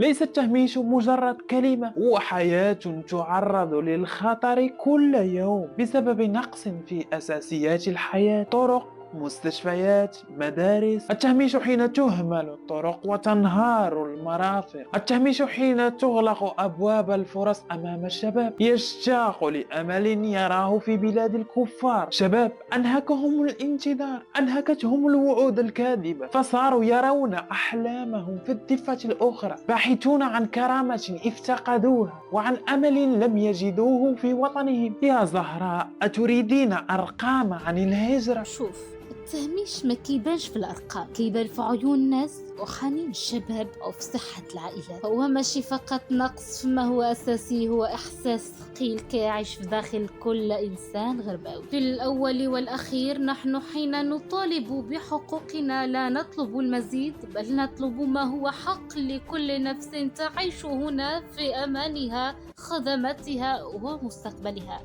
ليس التهميش مجرد كلمة، هو حياة تعرض للخطر كل يوم بسبب نقص في أساسيات الحياة: طرق، مستشفيات، مدارس. التهميش حين تهمل الطرق وتنهار المرافق. التهميش حين تغلق أبواب الفرص أمام الشباب يشتاق لأمل يراه في بلاد الكفار. شباب أنهكهم الانتظار، أنهكتهم الوعود الكاذبة، فصاروا يرون أحلامهم في الضفة الأخرى، باحثون عن كرامة افتقدوها وعن أمل لم يجدوه في وطنهم. يا زهراء، أتريدين أرقام عن الهجرة؟ شوف، التهميش ما كيبانش في الأرقام، كيبان في عيون الناس وحنين الشباب أو في صحة العائلات. هو ماشي فقط نقص فيما هو أساسي، هو إحساس ثقيل كيعيش في داخل كل إنسان غرباوي. في الأول والأخير نحن حين نطالب بحقوقنا لا نطلب المزيد، بل نطلب ما هو حق لكل نفس تعيش هنا في أمانها، خدماتها ومستقبلها.